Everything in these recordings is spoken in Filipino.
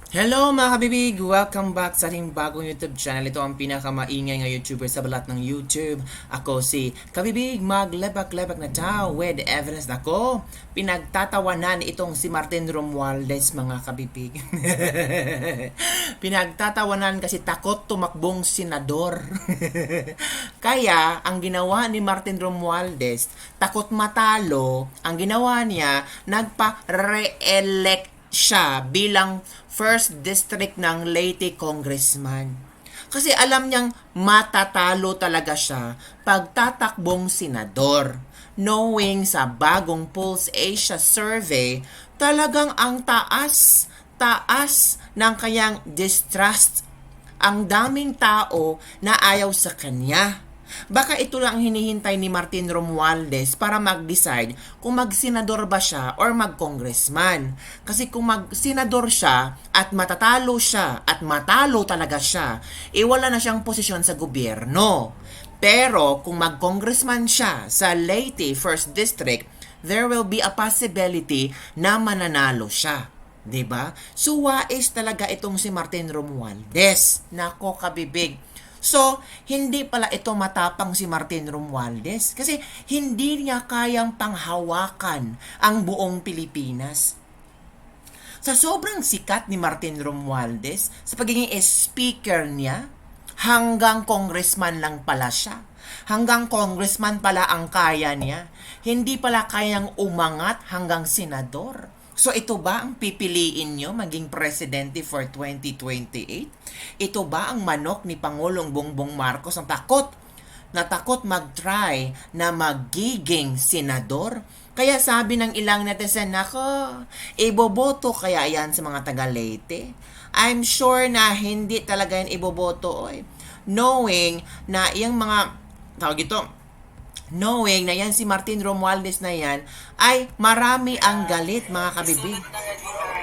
Hello mga kabibig! Welcome back sa ating bagong YouTube channel. Ito ang pinakamaingay nga YouTuber sa balat ng YouTube. Ako si Kabibig, maglebak-lebak na tao with evidence na ako. Pinagtatawanan itong si Martin Romualdez mga kabibig. Pinagtatawanan kasi takot tumakbong senador. Kaya ang ginawa ni Martin Romualdez, takot matalo, ang ginawa niya, nagpa-re-elect siya bilang first district ng Leyte congressman. Kasi alam niyang matatalo talaga siya pag tatakbong senador. Knowing sa bagong Pulse Asia survey, talagang ang taas ng kanyang distrust. Ang daming tao na ayaw sa kanya. Baka ito lang hinihintay ni Martin Romualdez para mag-decide kung mag-senador ba siya or mag-congressman. Kasi kung mag-senador siya at matatalo siya at matalo talaga siya, wala na siyang posisyon sa gobyerno. Pero kung mag-congressman siya sa Leyte 1st District, there will be a possibility na mananalo siya. 'Di ba? So wais talaga itong si Martin Romualdez. Nako kabibig. So, hindi pala ito matapang si Martin Romualdez kasi hindi niya kayang panghawakan ang buong Pilipinas. Sa sobrang sikat ni Martin Romualdez, sa pagiging speaker niya, hanggang congressman lang pala siya. Hanggang congressman pala ang kaya niya. Hindi pala kayang umangat hanggang senador. So ito ba ang pipiliin nyo maging presidente for 2028? Ito ba ang manok ni Pangulong Bongbong Marcos ang natakot mag-try na magiging senador? Kaya sabi ng ilang netizen, nako, iboboto kaya yan sa mga taga Leyte? I'm sure na hindi talaga yan iboboto. Knowing na yung mga, tawag ito, knowing na yan si Martin Romualdez na yan, ay marami ang galit mga kabibig.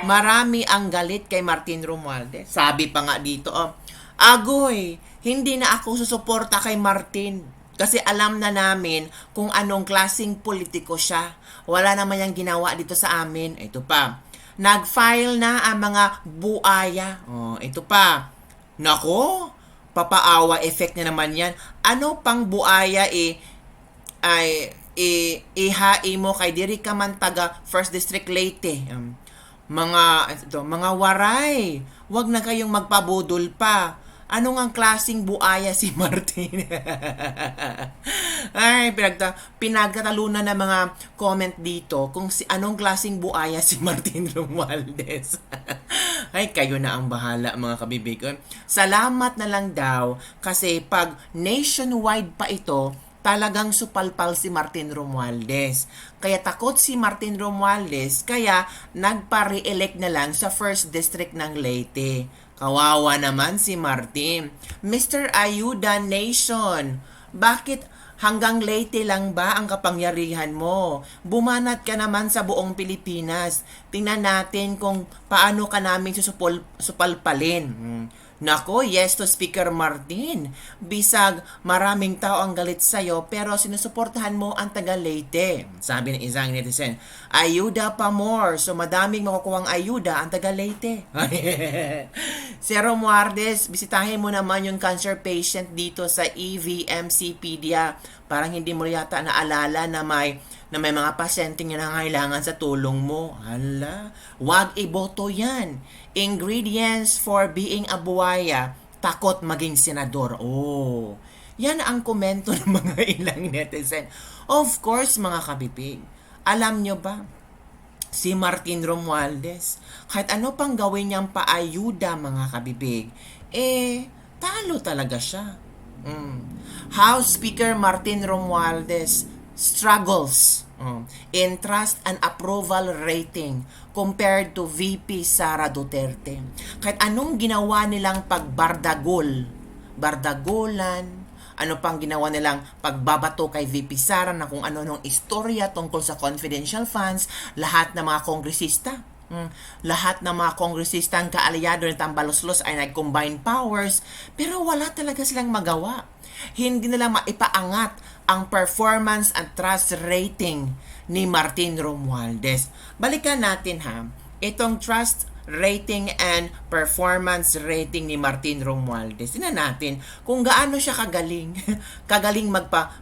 Marami ang galit kay Martin Romualdez. Sabi pa nga dito, Agoy, hindi na ako susuporta kay Martin kasi alam na namin kung anong klaseng politiko siya. Wala naman yung ginawa dito sa amin. Ito pa, nag-file na ang mga buaya. Ito pa, nako, papaawa effect na naman yan. Ano pang buaya ay ihai mo kay diri ka man taga First District Leyte. Mga waray, wag na kayong magpabudol pa. Ano ngang klasing buaya si Martin? Ay, pinagtatalunan ng mga comment dito kung anong klasing buaya si Martin Romualdez. Ay, kayo na ang bahala mga kabibig. Salamat na lang daw kasi pag nationwide pa ito, talagang supalpal si Martin Romualdez. Kaya takot si Martin Romualdez, kaya nagpa-re-elect na lang sa 1st District ng Leyte. Kawawa naman si Martin. Mr. Ayuda Nation, bakit hanggang Leyte lang ba ang kapangyarihan mo? Bumanat ka naman sa buong Pilipinas. Tingnan natin kung paano ka namin supalpalin. Nako, yes to Speaker Martin. Bisag maraming tao ang galit sa'yo pero sinusuportahan mo ang taga Leyte. Sabi ng isang netizen, ayuda pa more. So madaming makukuhang ayuda ang taga Leyte. Si Romualdez, bisitahin mo naman yung cancer patient dito sa EVMCpedia. Parang hindi mo yata naalala na may mga pasyenteng nangangailangan sa tulong mo. Hala, wag iboto yan. Ingredients for being a buhaya, takot maging senador. Yan ang komento ng mga ilang netizen. Of course, mga kabibig, alam nyo ba, si Martin Romualdez, kahit ano pang gawin niyang paayuda mga kabibig, talo talaga siya. House Speaker Martin Romualdez struggles in trust and approval rating compared to VP Sara Duterte. Kahit anong ginawa nilang bardagulan, ano pang ginawa nilang pagbabato kay VP Sara na kung ano nung istorya tungkol sa confidential funds, lahat ng mga kongresista, lahat ng mga kongresistang kaalyado ng Tambaloslos ay nag-combine powers, pero wala talaga silang magawa. Hindi nila maipaangat ang performance and trust rating ni Martin Romualdez. Balikan natin ha, itong trust rating and performance rating ni Martin Romualdez. Tingnan natin kung gaano siya kagaling. Kagaling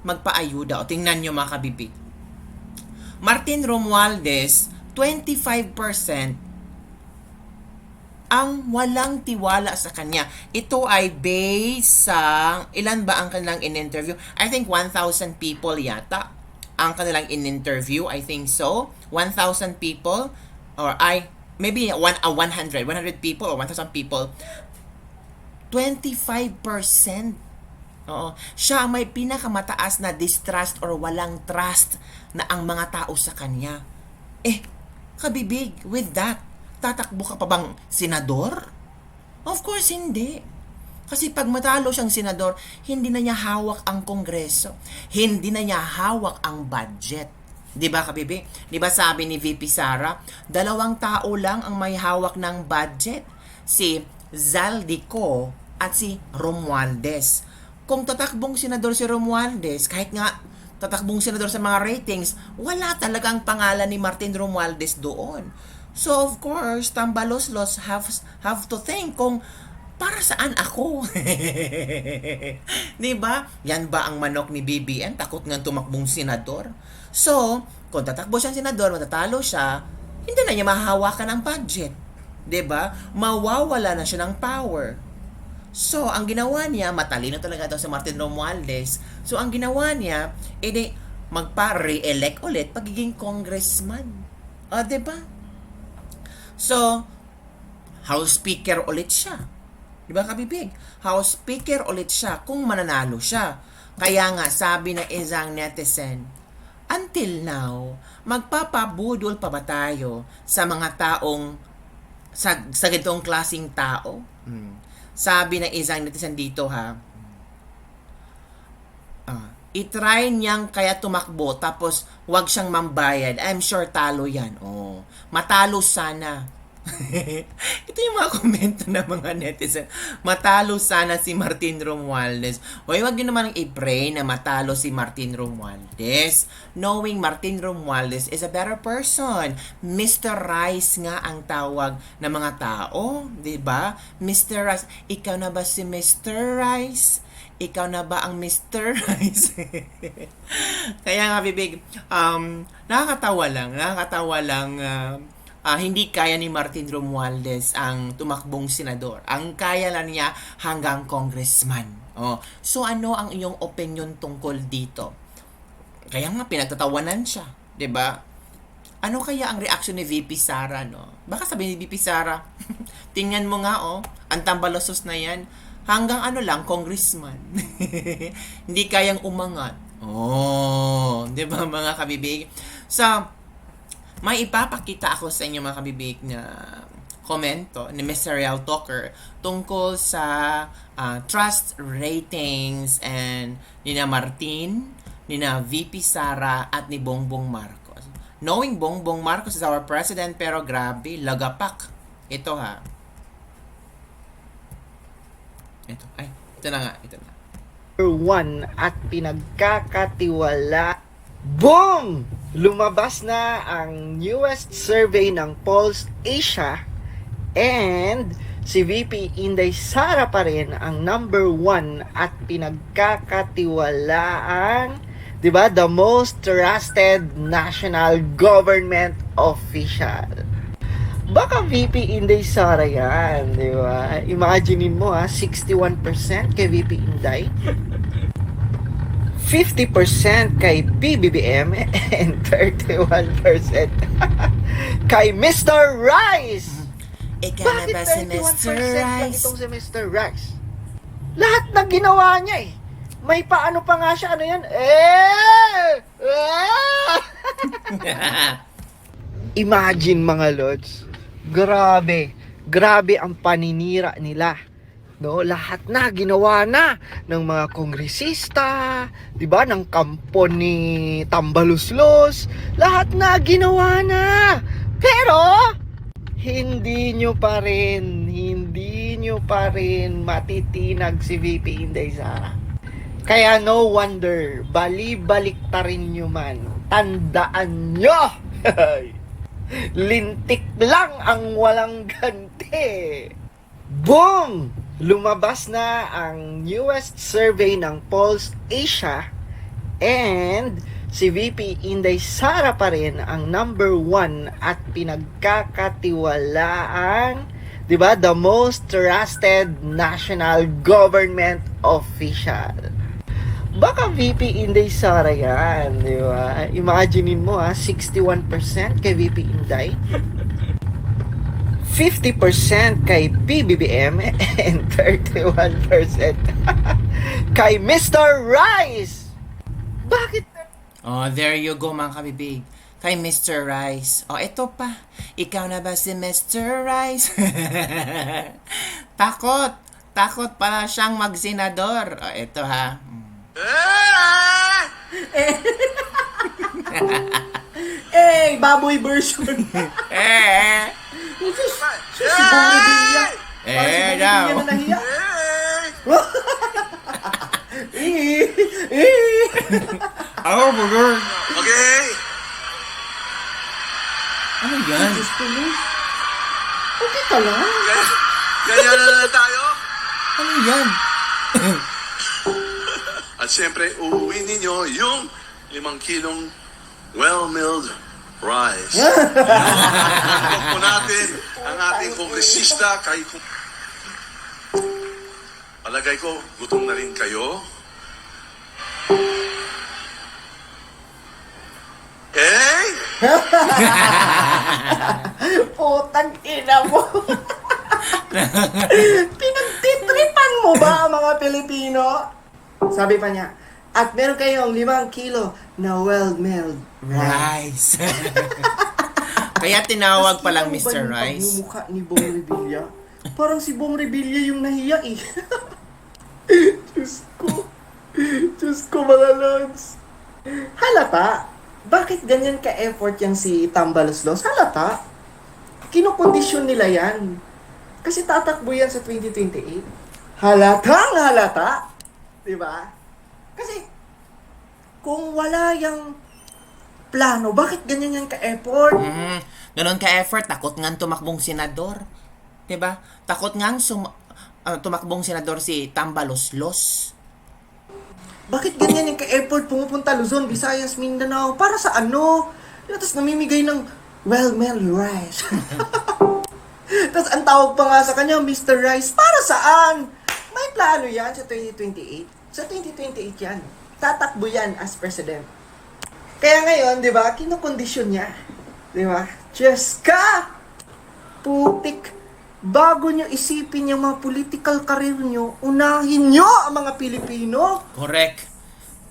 magpaayuda. O tingnan nyo mga kabibig. Martin Romualdez, 25% ang walang tiwala sa kanya. Ito ay based sa, ilan ba ang kanilang in-interview? I think 1,000 people yata ang kanilang in-interview. I think so. 1,000 people or maybe 100 people or 1,000 people. 25%. Oo. Siya may pinakamataas na distrust or walang trust na ang mga tao sa kanya. Kabibig, with that, tatakbo ka pa bang senador? Of course, hindi. Kasi pag matalo siyang senador, hindi na niya hawak ang kongreso. Hindi na niya hawak ang budget. Di ba, kabibi? Di ba sabi ni VP Sara, 2 tao lang ang may hawak ng budget. Si Zaldico at si Romualdez. Kung tatakbong senador si Romualdez, kahit nga tatakbong senador sa mga ratings, wala talagang pangalan ni Martin Romualdez doon. So, of course, Tambaloslos have to think kung para saan ako? Diba? Yan ba ang manok ni BBM? Takot nga tumakbong senador? So, kung tatakbo siyang senador, matatalo siya, hindi na niya mahahawakan ang budget. Diba? Mawawala na siya ng power. So, ang ginawa niya, matalino talaga daw si Martin Romualdez. So, ang ginawa niya, magpa-re-elect ulit pagiging congressman. Diba? So, House Speaker ulit siya. Di ba, kabibig? House Speaker ulit siya kung mananalo siya. Kaya nga, sabi ng isang netizen, until now, magpapabudol pa ba tayo sa mga taong, sa ganitong klaseng tao? Sabi ng isang netizen dito, itry niyang kaya tumakbo tapos wag siyang mambayad. I'm sure talo yan. Matalo sana. Ito yung mga komento ng mga netizen. Matalo sana si Martin Romualdez. Wag yun naman i-pray na matalo si Martin Romualdez. Knowing Martin Romualdez is a better person. Mr. Rice nga ang tawag ng mga tao. Diba? Mr. Rice. Ikaw na ba si Mr. Rice? Ikaw na ba ang Mr. Rice? Kaya nga, bibig, nakakatawa lang, hindi kaya ni Martin Romualdez ang tumakbong senador. Ang kaya lang niya hanggang congressman. So, ano ang iyong opinion tungkol dito? Kaya nga, pinagtatawanan siya. 'Di ba? Ano kaya ang reaction ni VP Sara, no? Baka sabi ni VP Sara, tingnan mo nga, ang tambalosos na yan, hanggang congressman. Hindi kayang umangat. Di ba mga kabibig? So, may ipapakita ako sa inyo mga kabibig na komento ni Mr. Real Talker tungkol sa trust ratings and nina Martin, nina VP Sara at ni Bongbong Marcos. Knowing Bongbong Marcos is our president, pero grabe, lagapak. Ito ito na. One at pinagkakatiwala. Boom! Lumabas na ang newest survey ng Pulse Asia and si VP Inday Sara pa rin ang number 1 at pinagkakatiwalaan, 'di ba? The most trusted national government official. Baka VP Inday Sara yan, di ba? Imaginein mo 61% kay VP Inday, 50% kay PBBM, and 31% kay Mr. Rice. Ikaw na ba si Mr. Rice? Itong si Mr. Rice. Lahat na ginawa niya May paano pa nga siya, ano yan? Imagine mga lods. Grabe ang paninira nila. No, lahat na ginawa na ng mga kongresista, 'di ba, ng kampo ni Tambaloslos, lahat na ginawa na. Pero hindi nyo pa rin matitinag si VP Inday Sara. Kaya no wonder, bali-balik ta rin nyo man. Tandaan nyo! Lintik lang ang walang ganun. Duterte. Boom! Lumabas na ang newest survey ng Pulse Asia and si VP Inday Sara pa rin ang number 1 at pinagkakatiwalaang, di ba, the most trusted national government official. Baka VP Inday Sara yan, di ba? Imaginein mo 61% kay VP Inday, 50% kay PBBM, and 31% kay Mr. Rice. Bakit? Oh, there you go mga kabibig. Kay Mr. Rice. Oh, ito pa. Ikaw na ba si Mr. Rice? Takot. Takot pala siyang magsenador. Oh, ito ha. Baboy version. Si Bong Revilla. Daw. Na nahiya. Ako, burger. Okay. Ano yan? Okay ka lang. Ganyan na lang tayo. Ano yan? At siyempre, uuwi ninyo yung 5 kilong well-milled rice. Ito po natin ang ating kongresista kay... Palagay ko, gutom na rin kayo. Eh? Putang ina mo. Pinagtitripan mo ba ang mga Pilipino? Sabi pa niya, at meron kayong 5 kilo na well-milled rice. Rice. Kaya tinawag pa lang Mas kita Mr. mo ba yung Rice. pagmumukha ni Bong Revilla? Parang si Bong Revilla yung nahiya eh. Diyos ko. Diyos ko mga lods. Halata. Bakit ganyan ka-effort yung si Tambaloslos? Halata. Kinokondisyon nila yan. Kasi tatakbo yan sa 2028. Halatang halata. Diba? Kasi, kung wala yung plano, bakit ganyan yan ka-effort? Ganon ka-effort, takot nga tumakbong senador. Diba? Takot nga tumakbong senador si Tambaloslos. Bakit ganyan yung ka-effort pumupunta Luzon, Visayas, Mindanao? Para sa ano? Tapos namimigay ng well-milled rice. Tapos ang tawag pa nga sa kanya, Mr. Rice. Para saan? May plano yan sa 2028. Sa 2028 yan. Tatakbo yan as president. Kaya ngayon, di ba, kinokondisyon niya. Di ba? Diyos ka! Putik! Bago nyo isipin yung mga political career nyo, unahin nyo ang mga Pilipino. Correct.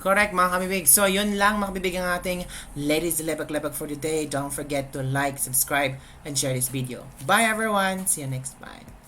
Correct mga kabibig. So yun lang mga kabibig ang ating Ladies Lepag for today. Don't forget to like, subscribe, and share this video. Bye everyone. See you next time.